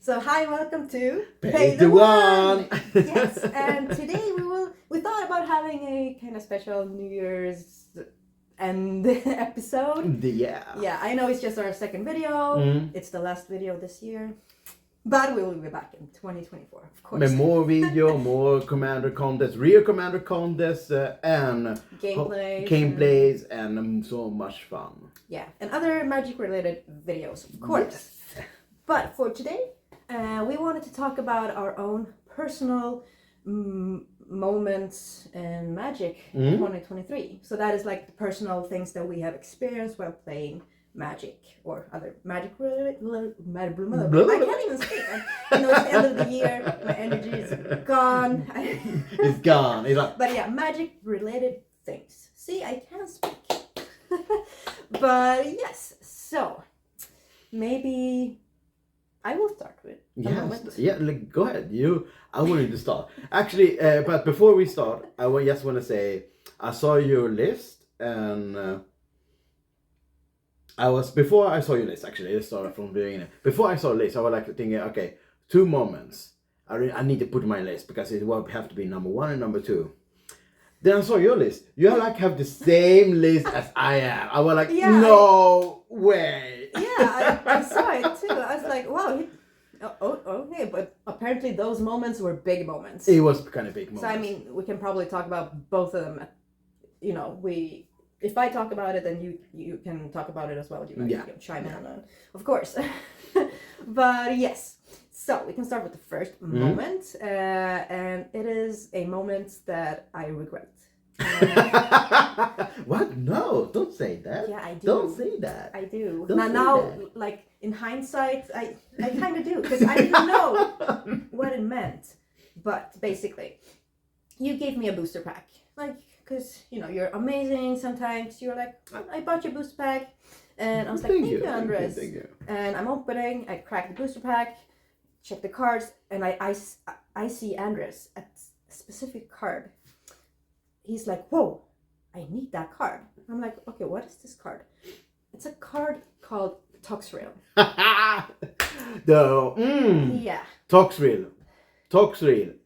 So hi, welcome to Pay the One. Yes, and today we thought about having a kind of special New Year's end episode. Yeah, I know it's just our second video. It's the last video this year, but we will be back in 2024, of course. Med more video, more commander contests, real commander contests, and gameplays and so much fun. Yeah, and other magic related videos, of course. Yes. But for today, we wanted to talk about our own personal moments in Magic 2023. So that is like the personal things that we have experienced while playing Magic or other Magic related. I can't even speak. I know it's the end of the year. My energy is gone. It's gone. It's like... But yeah, Magic related things. See, I can speak. But yes, so maybe I will start with a moment. Yeah, go ahead. I wanted to start. Actually, but before we start, I just want to say I saw your list, and before I saw your list. Actually, let's start from the beginning. Before I saw the list, I was like thinking, okay, 2 moments I need to put in my list because it will have to be number 1 and number 2. Then I saw your list. You have the same list as I am. I was like, no way. Yeah, I saw it too. I was like, wow. Okay, but apparently those moments were big moments. It was kind of big moments. So I mean, we can probably talk about both of them. You know, if I talk about it, then you can talk about it as well. You can chime in on it, of course. But yes, so we can start with the first moment, and it is a moment that I regret. What? No, don't say that. Yeah, I do. Don't say that. I do. Don't now, say that. like in hindsight, I kind of do because I didn't know what it meant. But basically, you gave me a booster pack, like because you're amazing. Sometimes you're like, I bought you a booster pack, and I was like, thank you, Andres. Thank you. And I'm opening. I crack the booster pack, check the cards, and I see Andres at a specific card. He's like, whoa, I need that card. I'm like, okay, what is this card? It's a card called Toxrill. Yeah. Toxrill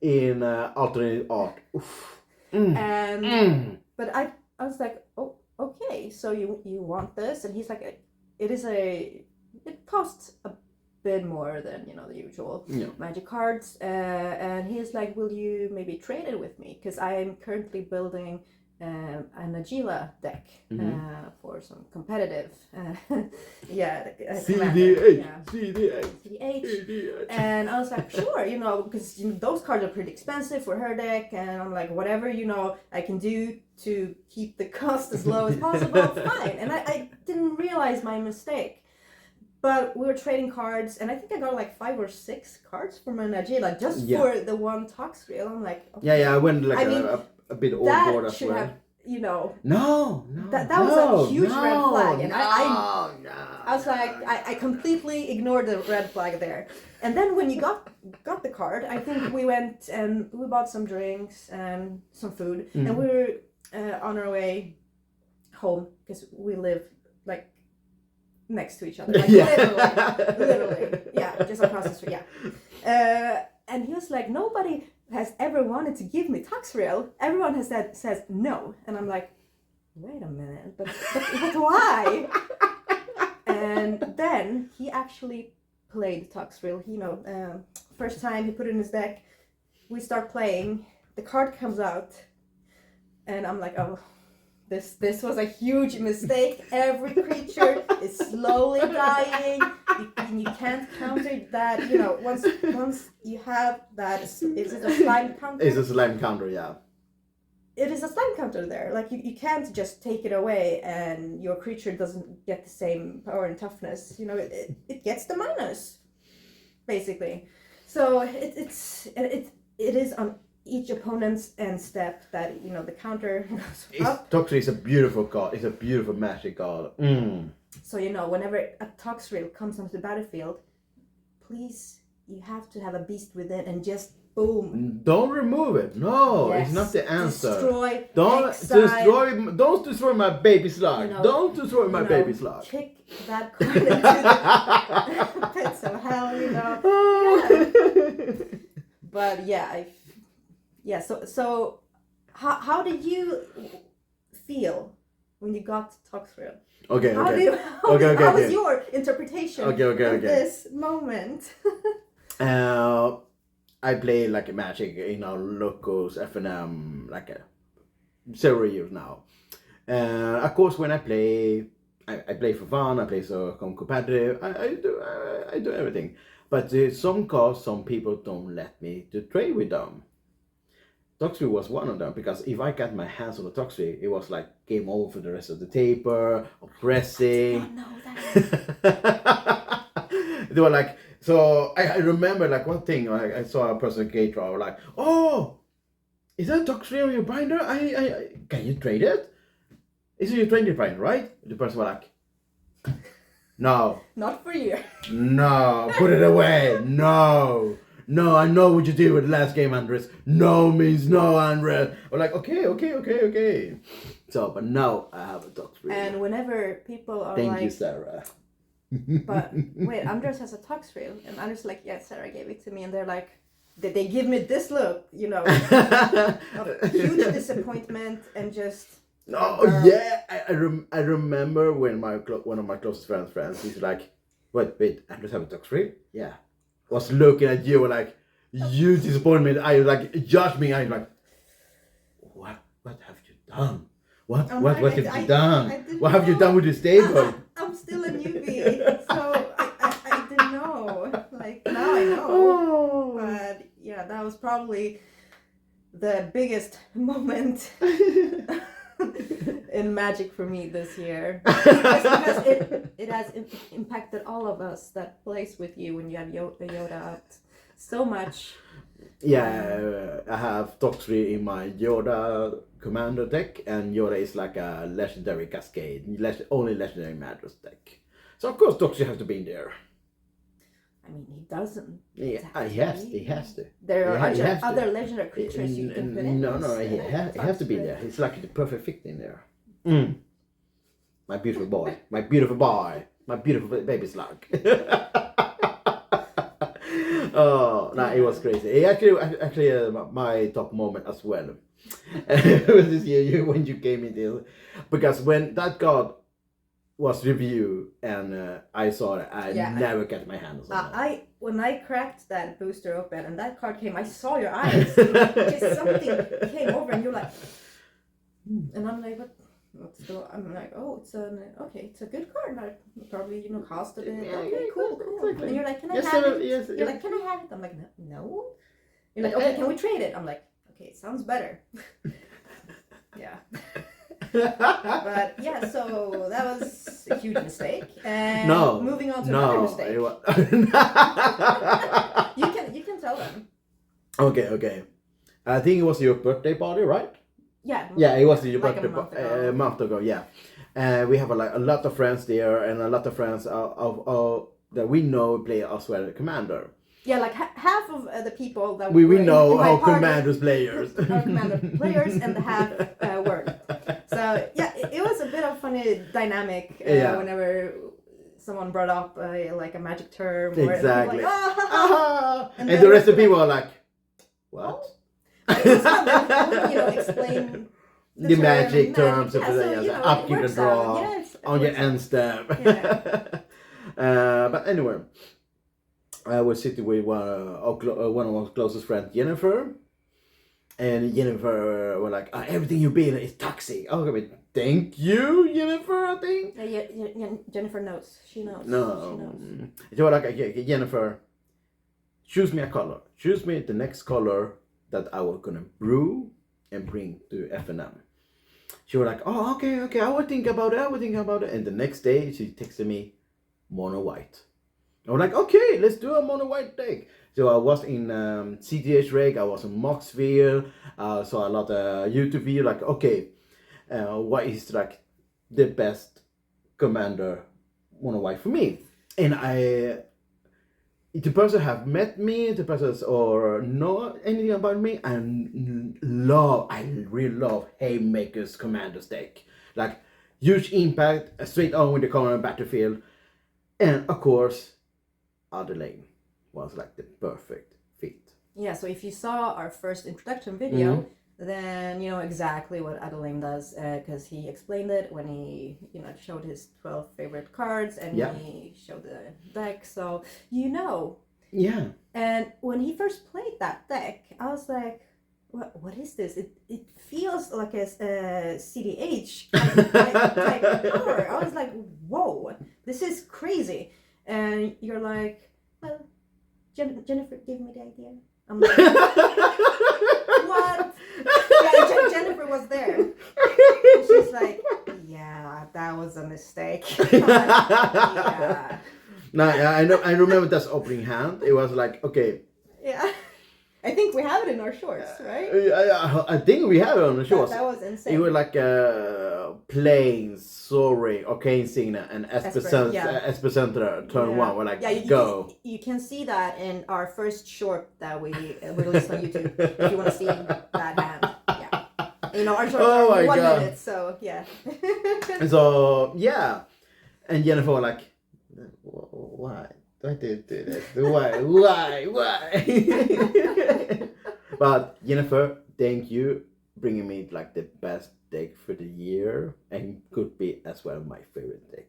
in alternate art. Oof. But I was like, oh, okay, so you want this? And he's like, it costs a bit more than the usual Magic cards, and he's like, will you maybe trade it with me, because I am currently building an Agila deck for some competitive CDH. And I was like, sure, because those cards are pretty expensive for her deck, and I'm like, whatever I can do to keep the cost as low as possible, fine. And I didn't realize my mistake. But we were trading cards, and I think I got like 5 or 6 cards from an Agila just for the one Toxrill. I'm like, okay. I went like a bit overboard as well. Have, No. That was a huge red flag, and I was like, I completely ignored the red flag there. And then when you got the card, I think we went and we bought some drinks and some food, and we were on our way home because we live like next to each other, like literally, just across the street, and he was like, nobody has ever wanted to give me Toxrill. Everyone says no, and I'm like, wait a minute, but why? And then he actually played Toxrill. First time he put it in his deck, we start playing, the card comes out, and I'm like, oh, this was a huge mistake. Every creature is slowly dying. You can't counter that. Once you have that, is it a slime counter? It's a slime counter, yeah. It is a slime counter there. Like you can't just take it away and your creature doesn't get the same power and toughness. It gets the minus, basically. So it is on each opponent's end step that the counter goes up. Toxrill is a beautiful card. It's a beautiful magic card. So whenever a Toxrill comes onto the battlefield, please, you have to have a beast within and just boom. Don't remove it. No, it's not the answer. Destroy. Don't destroy my baby slug. Don't destroy my baby slug. Kick that card into the pits of hell. But yeah. So how did you feel when you got Toxrill? Okay. How was your interpretation of this moment? I play like Magic in our locals FNM like several years now. Of course, when I play for fun. I play so competitive. I do everything. But some cards, some people don't let me to trade with them. Toxtree was one of them because if I got my hands on the Toxtree, it was like game over for the rest of the taper or pressing. I did not know that. They were like, so I remember like one thing. I saw a person gate draw like, oh, is that Toxtree on your binder? I can you trade it? Is it your trading binder, right? The person was like, no. Not for you. No, put it away. No, I know what you did with the last game, Andres. No means no, Andres. I'm like, okay. So, but now I have a Toxtree. And whenever people are Thank you, Sarah. But wait, Andres has a Toxtree, and Andres like, yeah, Sarah gave it to me, and they're like, did they give me this look, of huge disappointment and just. Oh yeah, I remember when one of my closest friends, he's like, wait, Andres have a Toxtree? Yeah. Was looking at you like, you disappointment. I like judge me. I'm like, what have you done? What have you done? What have you done with this table? I'm still a newbie, so I didn't know. Like now I know. Oh. But yeah, that was probably the biggest moment in Magic for me this year. Because it has impacted all of us that plays with you when you have Yoda out so much. Yeah, I have Toxtree in my Yoda commander deck, and Yoda is like a legendary cascade, only legendary Madras deck. So of course Toxtree has to be in there. I mean, he doesn't. Yeah, he has to. There are other legendary creatures you can put in. No, he has to be there. He's like the perfect fit in there. My beautiful boy, my beautiful baby slug. Oh, no, it was crazy. It actually my top moment as well. This year when you came in there, because when that card was reviewed and I saw it, I never got my hands on it. When I cracked that booster open and that card came, I saw your eyes. Just something came over and you're like, and I'm like, what's the? I'm like, oh, it's a good card. Like, probably cost a bit. Okay, cool. Exactly. And you're like, can I have it? Yes, you're like, can I have it? I'm like, no. You're like, okay, can we trade it? I'm like, okay, sounds better. Yeah. But yeah, so that was a huge mistake. And moving on to another mistake. You can tell them. Okay. I think it was your birthday party, right? Yeah, it was your birthday a month ago. Yeah, we have a lot of friends there, and a lot of friends that we know play as well Commander. Yeah, like half of the people that we know how Commanders players. Are Commander players, and half weren't. So yeah, it was a bit of funny dynamic whenever someone brought up like a magic term. Exactly. Like, and the rest of the people are like, what? Explain the magic terms of upkeep and draw on your end step. Yeah. But anyway, I was sitting with one of our closest friends, Jennifer, and Jennifer was like, everything you been is toxic. Oh, I mean, thank you, Jennifer. I think. Jennifer knows. She knows. No. She was like, okay, Jennifer, choose me a color. Choose me the next color that I was gonna brew and bring to FNM. She was like, oh, okay, I will think about it. And the next day, she texted me, mono white. I was like, okay, let's do a mono white deck. So I was in CTH Reg, I was in Moxville, saw a lot of YouTube video, like, okay, what is like the best commander mono white for me? And the person have met me, the person or know anything about me, and I really love Haymaker's Commander's deck. Like, huge impact, straight on with the common battlefield, and of course, other lane. was like the perfect fit. Yeah, so if you saw our first introduction video, then you know exactly what Adeline does, because he explained it when he, showed his 12 favorite cards and he showed the deck, so you know. Yeah. And when he first played that deck, I was like, what is this? It feels like a CDH type power. I was like, whoa, this is crazy. And you're like, well, Jennifer gave me the idea. I'm like, what? Yeah, Jennifer was there. And she's like, yeah, that was a mistake. Yeah. No, I know. I remember that opening hand. It was like, okay. Yeah. I think we have it in our shorts, right? I think we have it on the shorts. That was insane. It was like plain, sorry, okay, Insignia, and Esper Center turn 1 were like, go. You can see that in our first short that we released on YouTube. If you want to see that hand. Yeah. Our shorts are 1 minute, so yeah. So, yeah. And Jennifer was like, why? I did do this. Why? But Jennifer, thank you bringing me like the best deck for the year, and could be as well my favorite deck,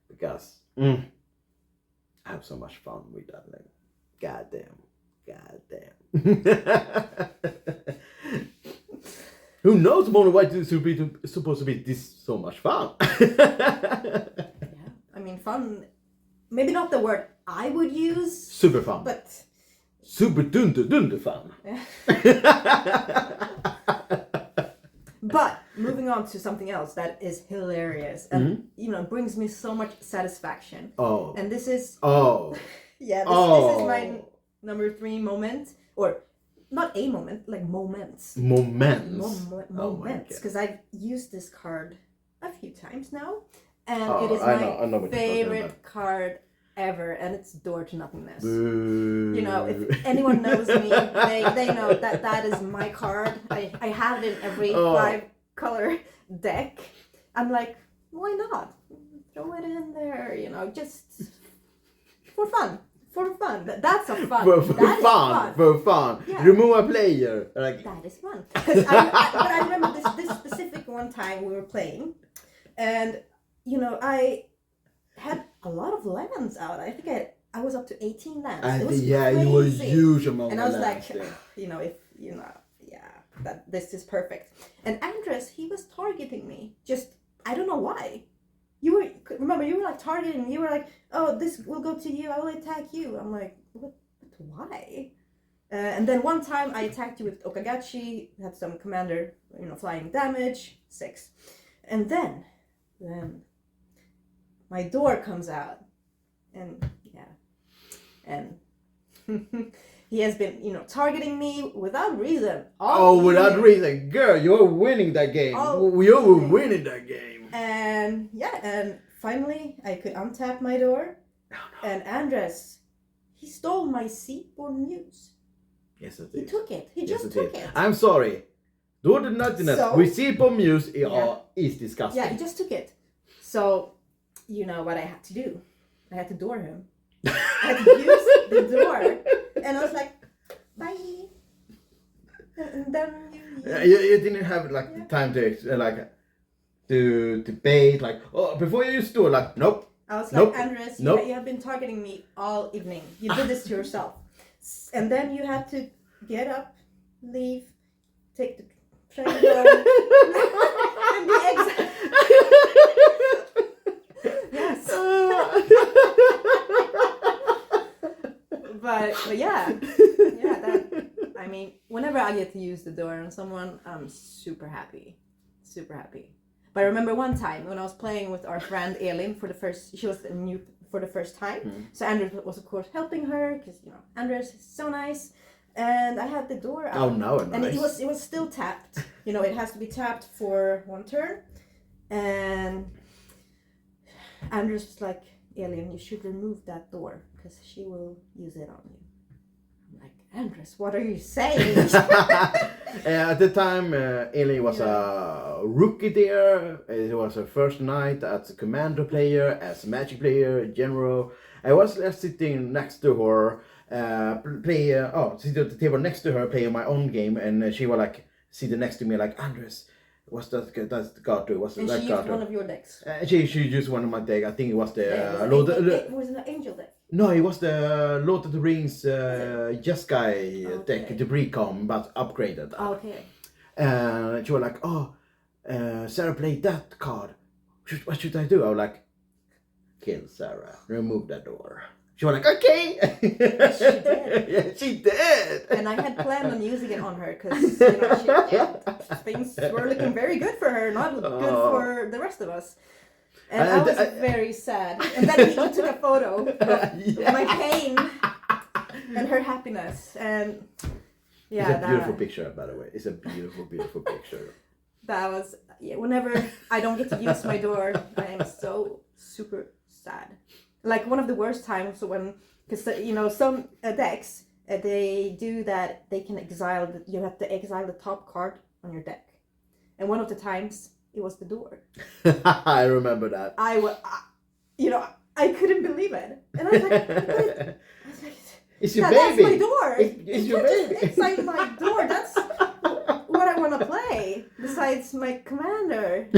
because I have so much fun with that. Like, goddamn. Who knows more why it's supposed to be this so much fun? Yeah, I mean fun. Maybe not the word I would use. Super fun. But super dunder fun. But moving on to something else that is hilarious and brings me so much satisfaction. Oh. And this is yeah. This is my number 3 moment, or not a moment, like moments. Moments, because I've used this card a few times now. And it is my favorite card ever, and it's Door to Nothingness. Boo. If anyone knows me, they know that is my card. I have it in every 5-color deck. I'm like, why not? Throw it in there, just for fun. That's a fun. For fun. Yeah. Remove a player. Like, that is fun. But I remember this specific one time we were playing, and I had a lot of lands out. I think I was up to 18 lands. It was crazy. You were huge among and the I was lands. That this is perfect. And Andres, he was targeting me. Just, I don't know why. You were like targeting me. You were like, oh, this will go to you. I will attack you. I'm like, what? Why? And then one time I attacked you with Okagachi. Had some commander, flying damage, 6. And then my door comes out, and he has been, targeting me without reason. Without reason, girl, you're winning that game. You were winning that game. And and finally I could untap my door, and Andres, he stole my Seaborn Muse. Yes, it He did. took it. He just took it. I'm sorry. Door to Nothingness with Seaborn Muse is disgusting. Yeah, he just took it. So, you know what I had to do? I had to door him. I had to use the door. And I was like, bye. And then you didn't have the time to debate, before you used to do it, nope. I was like, Andres, you have been targeting me all evening. You did this to yourself. And then you had to get up, leave, take the train home, and be exiled. Yes. but yeah, whenever I get to use the door on someone, I'm super happy. But I remember one time when I was playing with our friend Elin she was new for the first time. So Andres was of course helping her, because Andres is so nice. And I had the door out. Oh no, nice. And it was still tapped. It has to be tapped for 1 turn. And Andres was like, Elin, you should remove that door, because she will use it on you. I'm like, Andres, what are you saying? At the time, Elin was a rookie there. It was her first night as a commander player, as a magic player, general. I was sitting next to her, sit at the table next to her, playing my own game, and she was like sitting next to me, like, Andres, what's that card do? What's and that she card used do? one of your decks. She used one of my deck. I think it was the It was an angel deck. No, it was the Lord of the Rings Jeskai deck, the Precom, but upgraded. Okay. And she was like, Sarah played that card. What should I do? I was like, kill Sarah, remove that door. She was like, okay. Yes, she did. Yeah, she did. And I had planned on using it on her because things were looking very good for her, not good for the rest of us. And I was very sad. And then he took a photo of my pain and her happiness. And yeah, it's a beautiful picture, by the way. It's a beautiful, beautiful picture. That was, whenever I don't get to use my door, I am so super sad. Like one of the worst times when, because some decks, they do that, they can you have to exile the top card on your deck. And one of the times, it was the door. I remember that. I couldn't believe it. And I was like, it's your baby. That's my door. It's your baby. Inside my door. That's what I want to play. Besides my commander.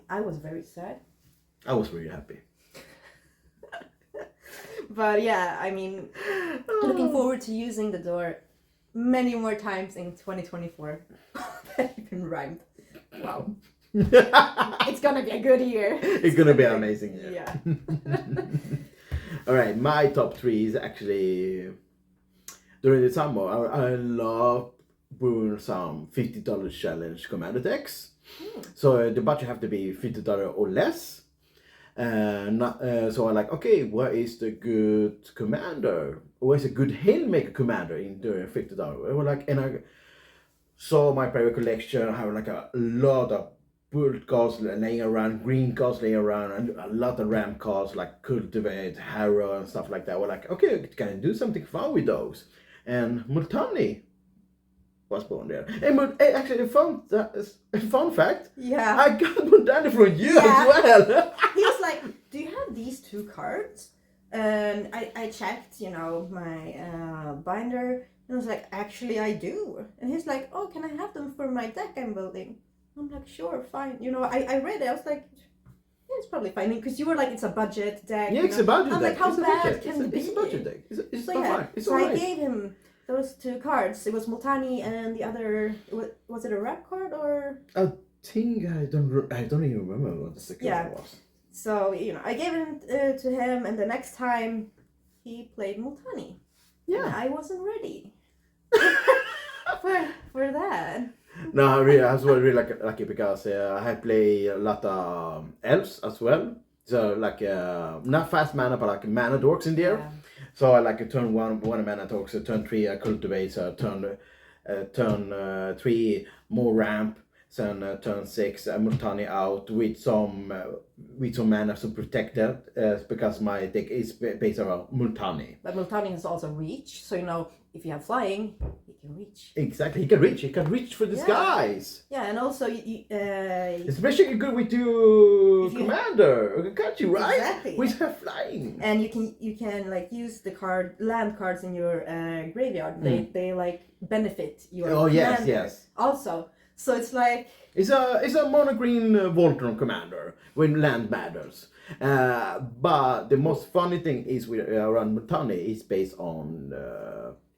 I was very sad. I was really happy. But yeah, I mean, looking forward to using the door many more times in 2024. That even rhymed. Wow. It's gonna be a good year. It's gonna be an amazing year. Yeah. All right, my top 3 is actually during the summer. I love doing some $50 challenge commander decks. So the budget have to be $50 or less. So I'm like, okay, what is the good commander? What is a good Hailmaker commander in the $50? And I saw my private collection. I have like a lot of bullet cards laying around, green cards laying around, and a lot of ram cards like Cultivate, Harrow, and stuff like that. We're like, okay, can I do something fun with those? And Multani was born there. And actually, a fun fact. Yeah. I got Multani from you as well. He was like, do you have these 2 cards? And I checked, my binder. And I was like, actually, I do. And he's like, oh, can I have them for my deck I'm building? I'm like, sure, fine. I read it. I was like, yeah, it's probably fine. Because you were like, it's a budget deck. Yeah, it's a budget deck. I'm like, how bad can it be? It's a budget deck. It's so fine. It's so all right. I gave him those 2 cards. It was Multani and the other, was it a rep card or? I think I don't even remember what the second one was. So, I gave it to him, and the next time he played Multani. Yeah. And I wasn't ready for that. No, I was really lucky because I had played a lot of elves as well. So like not fast mana, but like mana dorks in there. Yeah. So I like a turn 1 mana dorks, a turn 3 cultivate, so turn 3 more ramp. Then turn 6 Multani out with some mana to protect that because my deck is based around Multani. But Multani has also reach, so if you have flying, he can reach. Exactly, he can reach for the skies. Yeah, and also especially good with your commander, or catch you, right? Exactly. With her flying. And you can like use the land cards in your graveyard. They like benefit your commander. Yes. Also. So it's like it's a mono green Voltron commander when land matters. But the most funny thing is with around Multani is based on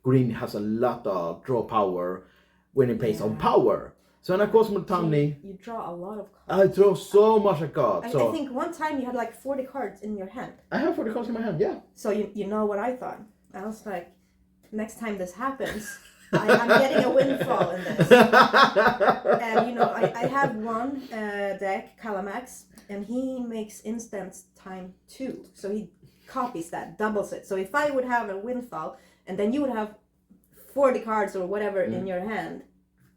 green has a lot of draw power when it plays on power. So and of course Multani you draw a lot of cards. I draw so much of cards. I think one time you had like 40 cards in your hand. I have 40 cards in my hand, yeah. So you know what I thought? I was like, next time this happens, I'm getting a windfall in this. And I have one deck, Calamax, and he makes instants time 2. So he copies that, doubles it. So if I would have a windfall, and then you would have 40 cards or whatever in your hand,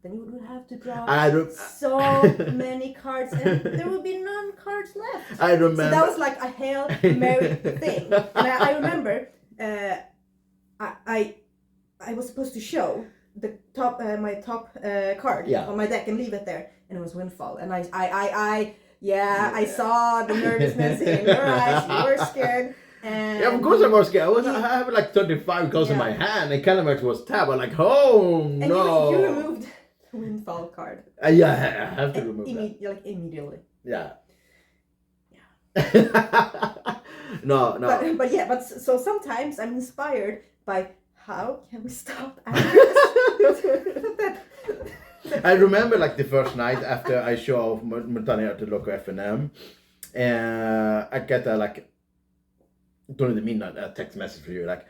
then you would have to draw so many cards, and there would be none cards left. I remember. So that was like a Hail Mary thing. And I remember I was supposed to show the top my top card on my deck and leave it there, and it was Windfall. And I saw the nervousness in your eyes. You were scared. And Yeah, of course I was scared. I have like 35 cards in my hand, and Calamarch was tapped. I'm like, oh and no! you removed the windfall card. Yeah, I have to remove that. Like immediately. Yeah. No. But so sometimes I'm inspired by how can we stop Andres? I remember like the first night after I show off Montana at the local FNM, and I get during the midnight a text message for you like,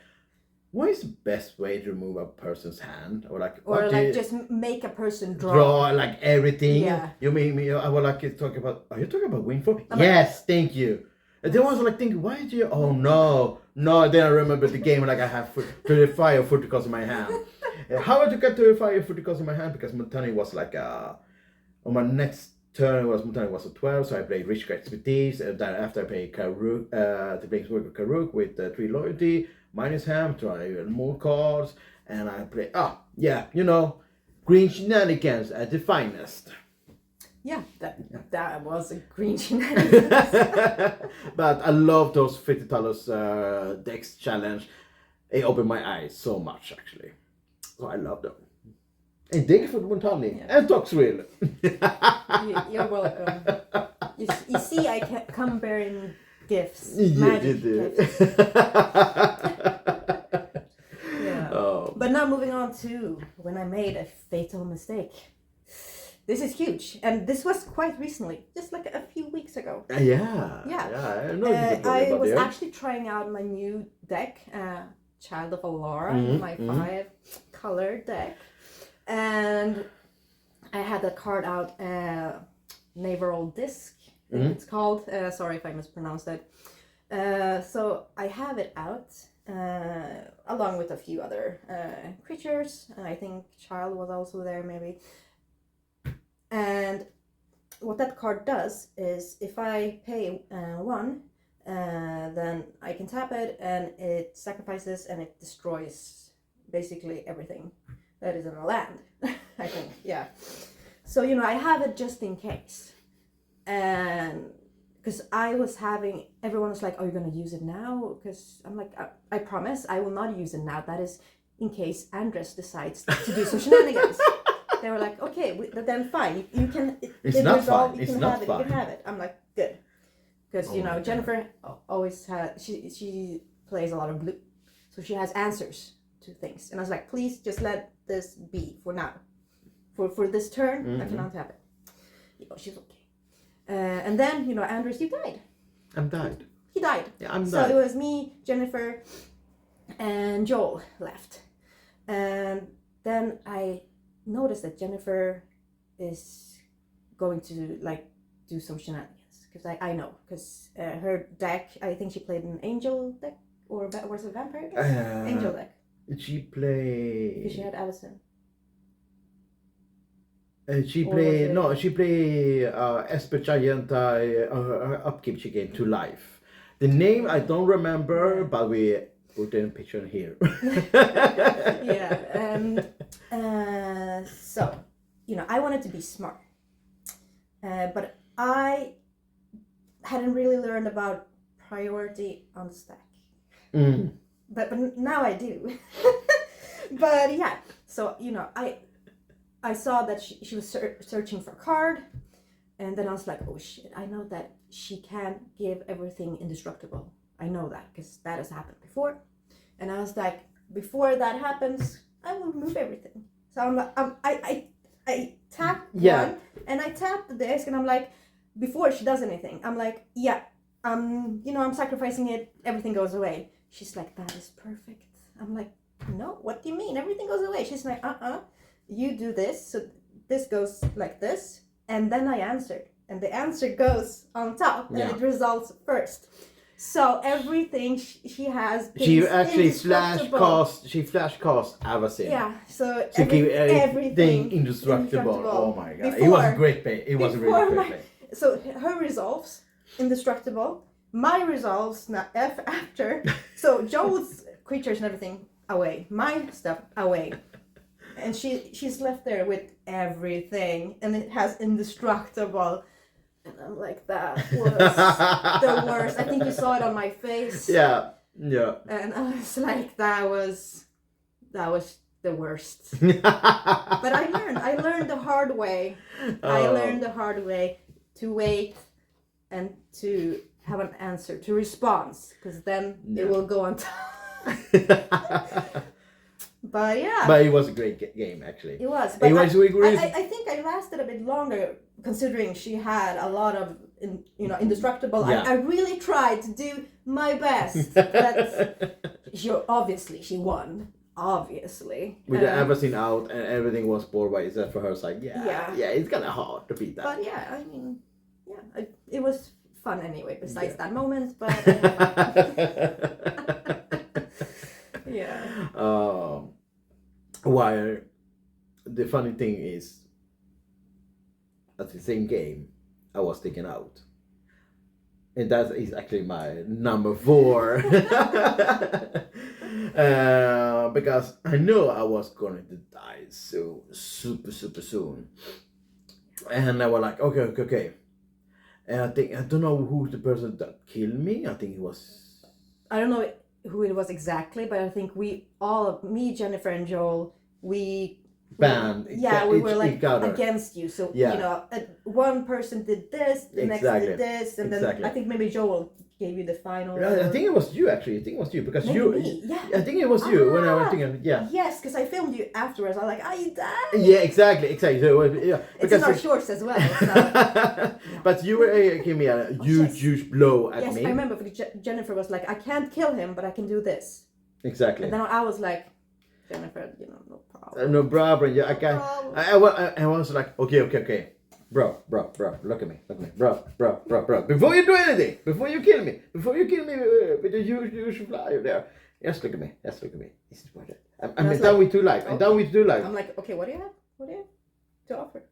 what is the best way to remove a person's hand, or just make a person draw like everything? Yeah. You mean me? I would like to talk about. Are you talking about windfall? Yes, thank you. And then I was like thinking, why did you? Oh no. Then I remember the game like I have 35 or 40 cards in my hand. How did you get 35 or 40 cards in my hand? Because Montana was like on my next turn Montana was a 12, so I played Rich Expertise, and then after I played Karuk, the Planeswalker Karuk with 3 loyalty, minus ham, try more cards, and I play green shenanigans at the finest. Yeah, that was a green shenanigans. But I love those $50 Dex challenge. It opened my eyes so much actually. So I love them. And thank you for the Montani and Toxrill. You're welcome. You see, I come bearing gifts. Yeah, magic you do. gifts. Yeah. Oh. But now moving on to when I made a fatal mistake. This is huge, and this was quite recently, just like a few weeks ago. Yeah. I know I was actually trying out my new deck, Child of Alara, my 5-color deck, and I had a card out, Naval Disc, it's called. Sorry if I mispronounced it. So I have it out, along with a few other creatures. I think Child was also there, maybe. And what that card does is if I pay 1, then I can tap it and it sacrifices and it destroys basically everything that is in the land. I think, yeah. So, I have it just in case. And because I was having, everyone was like, are you going to use it now? Because I'm like, I promise I will not use it now. That is in case Andres decides to do some shenanigans. They were like, okay, then fine. You can. It's not fine. You can have it. I'm like, good, because Jennifer always has. She plays a lot of blue, so she has answers to things. And I was like, please just let this be for now. For this turn, I cannot have it. She's okay. And then Andres, you died. I'm died. He died. Yeah, I'm so died. So it was me, Jennifer, and Joel left, and then I noticed that Jennifer is going to do some shenanigans, because I know, because her deck, I think she played an angel deck, or was it vampire deck? Angel deck. Did she play? Because she had Allison. She played Esper Gianta upkeep she gained to life. The name I don't remember, but we put in a picture here. Yeah. So, I wanted to be smart. But I hadn't really learned about priority on stack. But now I do. But yeah, so, I saw that she was searching for a card. And then I was like, oh shit, I know that she can't give everything indestructible. I know that because that has happened before. And I was like, before that happens, I will remove everything. So I'm like, I tap one, and I tap the disc, and I'm like, before she does anything, I'm like, I'm sacrificing it, everything goes away. She's like, that is perfect. I'm like, no, what do you mean? Everything goes away. She's like, you do this, so this goes like this, and then I answered, and the answer goes on top, and it results first. So everything she has. She actually flash cast Avacyn. Yeah. So everything indestructible. Oh my god! It was a great play. It was a really great play. So her resolves indestructible. My resolves after. So Joel's creatures and everything away. My stuff away. And she's left there with everything, and it has indestructible And I'm like, that was the worst. I think you saw it on my face. Yeah. And I was like, that was the worst. But I learned the hard way. I learned the hard way to wait and to have an answer, to response, because then it will go on time. But yeah. But it was a great game, actually. It was. But I think I lasted a bit longer, considering she had a lot of, indestructible. Yeah. I really tried to do my best. But she won. Obviously. With everything out and everything was bored by itself for her, it's like, yeah, it's kind of hard to beat that. But yeah, I mean, it was fun anyway, besides that moment. But yeah. While the funny thing is, at the same game, I was taken out. And that is actually my number 4. Because I know I was going to die so super soon. And I was like, okay. And I don't know who the person that killed me. I think it was... I don't know who it was exactly, but I think me, Jennifer, and Joel, we were like against you. So one person did this, the next did this, and then I think maybe Joel gave you the final. I think it was you actually. I think it was you because maybe I think it was you when I was thinking. Yeah. Yes, because I filmed you afterwards. I was like, you died. Yeah, exactly. So, yeah, it's in our shorts as well. So, but you were giving me a huge blow at me. Yes, I remember. Jennifer was like, I can't kill him, but I can do this. Exactly. And then I was like, Jennifer, no problem. No problem. Yeah, I can't. I was like, okay. Bro, look at me, bro. Before you do anything, before you kill me with the huge flyer there, just look at me. This is what I'm done with 2 lives. I'm done with 2 lives. I'm like, okay, what do you have to offer?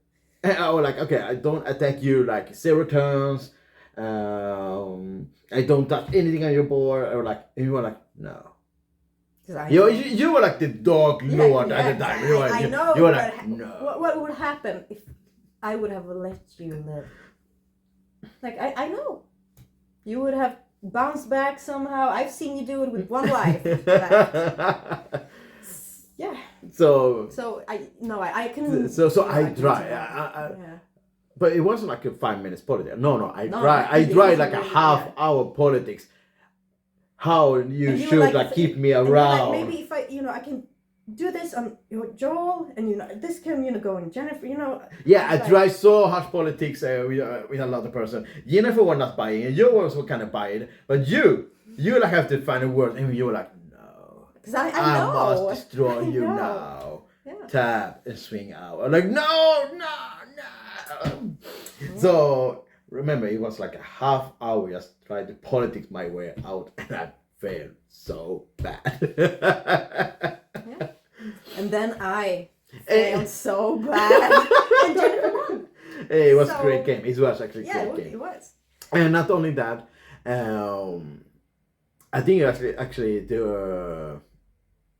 And I was like, okay, I don't attack you like 0 turns. I don't touch anything on your board. Or like, and you were like, no. You were like the dog lord at the time. I know. You were like, no. What would happen if I would have let you live? Like, I know. You would have bounced back somehow. I've seen you do it with 1 life. Yeah. So I can. So I try. But it wasn't like a 5 minutes politics. No, I tried like a half-hour politics. How you should like keep me around. Like, maybe if I can do this on Joel, and this can go on Jennifer. Yeah, I tried so harsh politics with another person. Jennifer was not buying it. You also kind of buy it, but you like have to find a word, and you were like, no, because I know. Must destroy you now. Yeah. Tap and swing out. I'm like, no. So remember, it was like a half hour just trying to politics my way out, and I failed so bad. Yeah. And then I failed so bad. And Jennifer won. It was a great game. It was actually a great game. It was. And not only that, I think actually the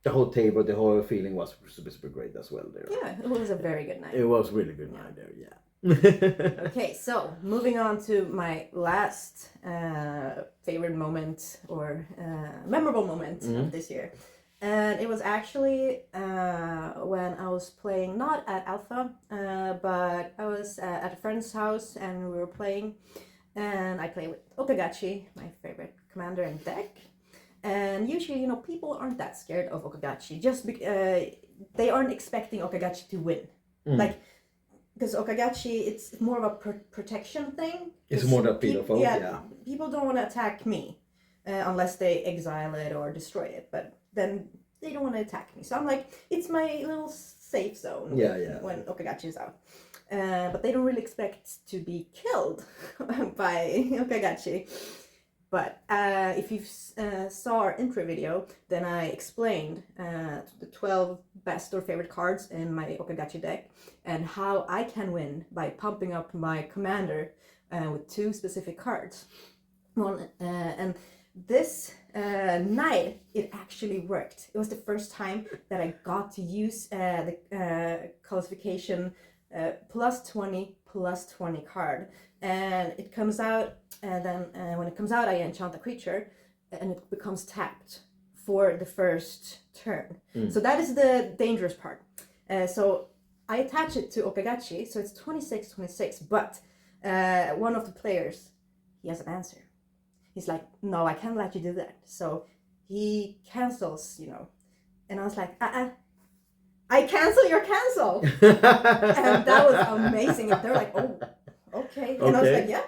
whole table, the whole feeling was super great as well there. Yeah, it was a very good night. It was really good night there, yeah. Okay, so moving on to my last favorite moment or memorable moment of this year. And it was actually when I was playing, not at Alpha, but I was at a friend's house and we were playing. And I play with Okagachi, my favorite commander and deck. And usually, people aren't that scared of Okagachi. Just they aren't expecting Okagachi to win. Because Okagachi, it's more of a protection thing. It's more the people. Yeah. People don't want to attack me unless they exile it or destroy it. But then they don't want to attack me. So I'm like, it's my little safe zone when Okagachi is out. But they don't really expect to be killed by Okagachi. But if you saw our intro video, then I explained the 12 best or favorite cards in my Okagachi deck and how I can win by pumping up my commander with 2 specific cards. And this night, it actually worked. It was the first time that I got to use the classification +20 plus 20 card. And it comes out, and then when it comes out, I enchant a creature, and it becomes tapped for the first turn. So that is the dangerous part. So I attach it to Okagachi, so it's 26, but one of the players, he has an answer. He's like, no, I can't let you do that. So he cancels, and I was like, I cancel your cancel. And that was amazing. And they're like, oh, okay. And I was like, yeah,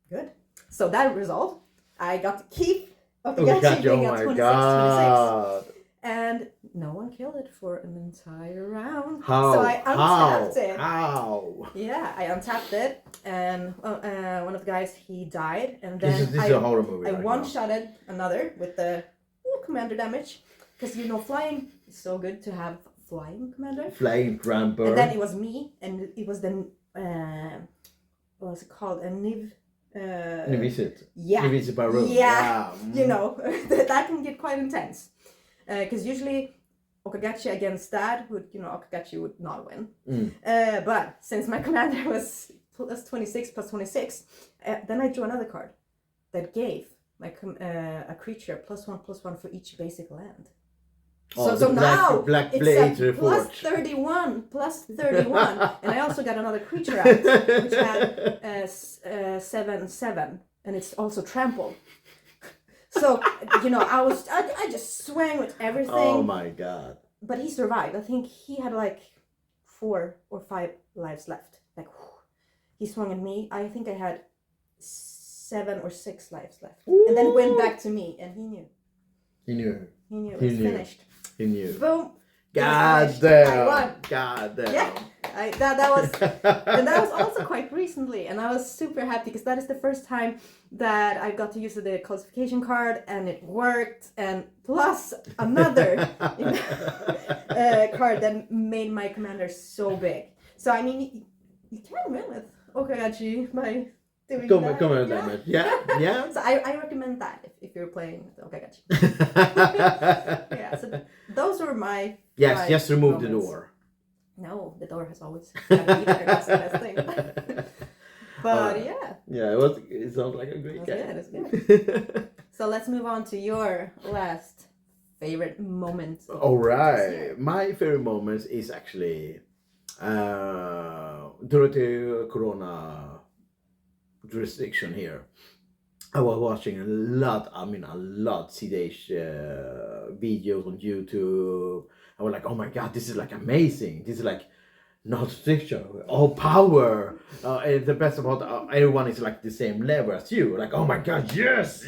good. So that resolved. I got to keep Okagachi being at 26. And no one killed it for an entire round. How? So I untapped it. How? Yeah, I untapped it, and one of the guys, he died, and then This is a horror movie. I one-shotted another with the commander damage, because flying is so good to have flying commander. Flying Ramper. And then it was me, and it was the what was it called? A Niv. Nivisit. Yeah. Nivisit Baru. Yeah. That can get quite intense. Because usually Okagachi against that Okagachi would not win. But since my commander was plus 26, then I drew another card that gave my a creature +1/+1 for each basic land. So now Black it's Blade a plus Reforged. 31, and I also got another creature out, which had 7/7, and it's also trampled. So I just swang with everything. Oh my god! But he survived. I think he had like 4 or 5 lives left. Like he swung at me. I think I had 7 or 6 lives left, and then went back to me, and he knew. He knew. He knew it was finished. He knew. Boom. God I damn. won. God damn. Yeah. That was and that was also quite recently, and I was super happy because that is the first time that I got to use the classification card, and it worked, and plus another card that made my commander so big. So I mean, you can win with Okagachi by doing that. Comment damage. Yeah. So I recommend that if you're playing with Okagachi. Yeah. So those were my Yes. Just remove the moments. door. No, the door has always got to be there. That's the best thing. But yeah. Yeah, it sounds like a great game. It's good. So let's move on to your last favorite moment. All right. My favorite moment is actually during the Corona jurisdiction here. I was watching a lot CDH videos on YouTube. I was like, oh my god, this is like amazing. This is like not fiction, all power. And the best about everyone is like the same level as you. Like, oh my god, yes.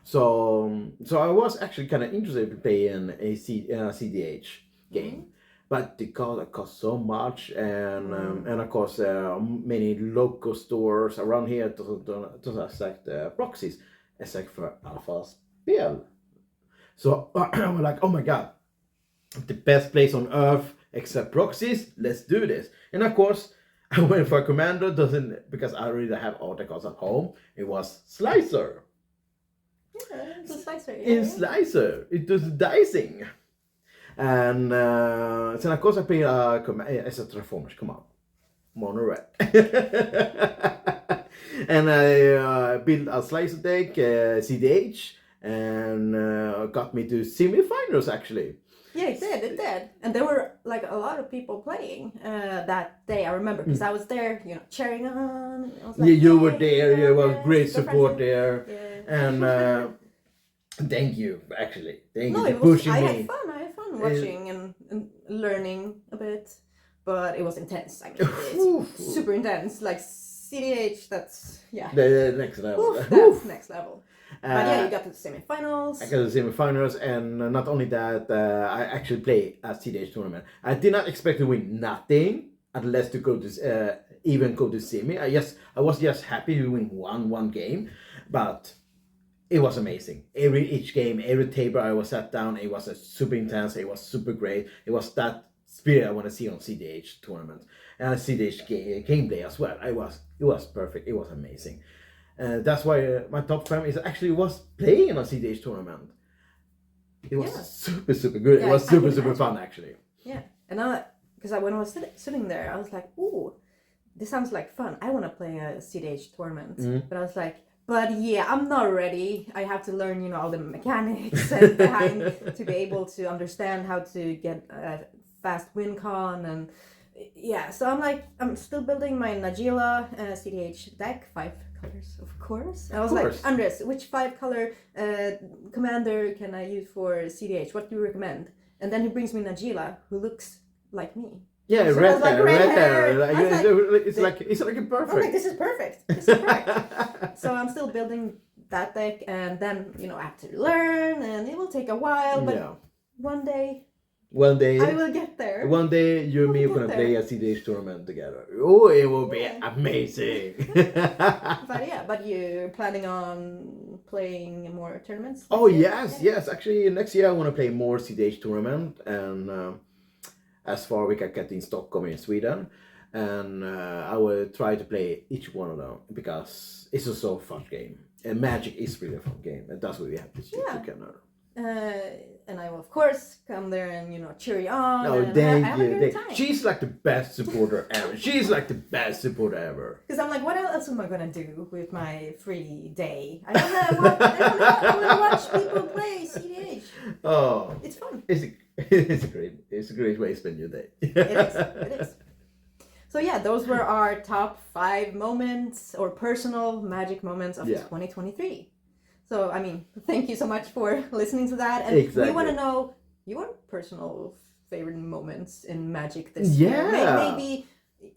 So I was actually kind of interested in playing a CDH game, but the card cost so much, and of course many local stores around here to accept proxies, except for Alpha Spel. So I was like, oh my god, the best place on earth except proxies, let's do this. And of course I went for a commander, because I already have all the cards at home. It was Slicer. Yeah, it's a Slicer. In Slicer, it was dicing. And so of course I played as a Transformers, come on, mono red. And I built a Slicer deck, CDH, and got me to semi-finals actually. Yeah, it did. And there were like a lot of people playing that day, I remember, because I was there, cheering on. I was like, you were there, you were great support there. Yeah. And thank you, actually. Thank you for pushing me. I had fun watching and learning a bit, but it was intense. I mean, it's super intense. Like CDH, that's, yeah. The next level. That's next level. But yeah, you got to the semifinals. I got to the semifinals, and not only that, I actually play a CDH tournament. I did not expect to win nothing, unless to go to even go to semi. I was just happy to win one game, but it was amazing. Each game, every table I was sat down, it was super intense. It was super great. It was that spirit I want to see on CDH tournament and CDH gameplay as well. It was perfect. It was amazing. That's why my top 5 is actually was playing in a CDH tournament. It was super good. Yeah, it was super fun actually. Yeah, and because when I was sitting there, I was like, ooh, this sounds like fun. I want to play a CDH tournament. But I was like, but yeah, I'm not ready. I have to learn, you know, all the mechanics and behind to be able to understand how to get a fast win con. And yeah, so I'm still building my Nagila CDH deck, 5 colors, of course. I was like, Andres, which 5 color commander can I use for CDH? What do you recommend? And then he brings me Nagila, who looks like me. Yeah, so red hair. It's like perfect. I'm like, this is perfect. This is correct. So I'm still building that deck, and then, you know, I have to learn, and it will take a while, but one day I will get there. One day you and me are gonna play a CDH tournament together. Oh, it will be amazing. But you're planning on playing more tournaments? Oh yes. Actually, next year I want to play more CDH tournament, and as far we can get in Stockholm in Sweden, and I will try to play each one of them because it's a so fun game. And Magic is really a fun game, and that's what we have to see together. And I will, of course, come there and, you know, cheer you on. Oh, and thank you. She's like the best supporter ever. Because I'm like, what else am I gonna do with my free day? I wanna watch people play CDH. Oh, it's fun. It's a great way to spend your day. It is. So yeah, those were our top 5 moments or personal Magic moments of 2023. So, I mean, thank you so much for listening to that. And we want to know your personal favorite moments in Magic this year. Maybe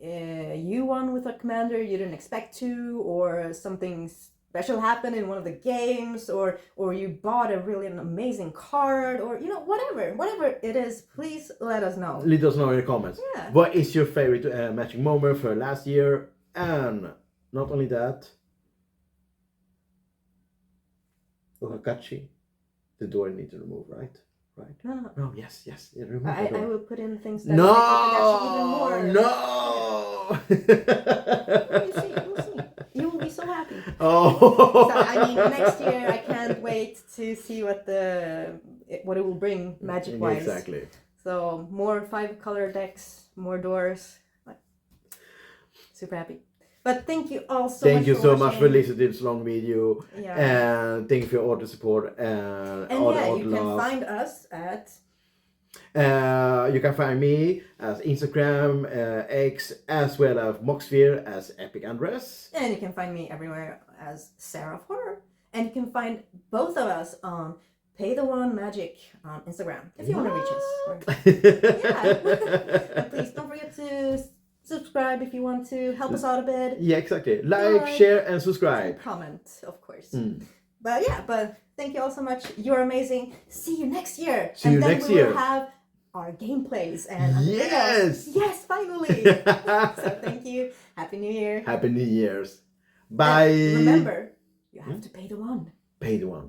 you won with a commander you didn't expect to, or something special happened in one of the games, or you bought an amazing card, or, you know, whatever it is, please let us know. Let us know in the comments. Yeah. What is your favorite Magic moment for last year? And not only that, Okakachi, the door you need to remove, right? No, yes. Remove I will put in things that No! make Okakachi even more. We'll see. You will be so happy. Oh! So, I mean, next year I can't wait to see what it will bring Magic-wise. Exactly. So, more 5 color decks, more doors. Super happy. But thank you all so much. Thank you so much for listening to this long video. Yeah. And thank you for all the support and all the you love. Can find us at. You can find me as Instagram, X, as well as Moxsphere as Epic Andres. And you can find me everywhere as Sarah of Horror. And you can find both of us on paytheonemagic on Instagram if you want to reach us. And please don't forget to subscribe if you want to help us out a bit. Yeah, exactly. Like, share, and subscribe. Comment, of course. But thank you all so much. You're amazing. See you next year. And then we will have our gameplays and videos. Yes, finally. So thank you. Happy New Year. Happy New Year's. Bye. And remember, you have to pay the one. Pay the one.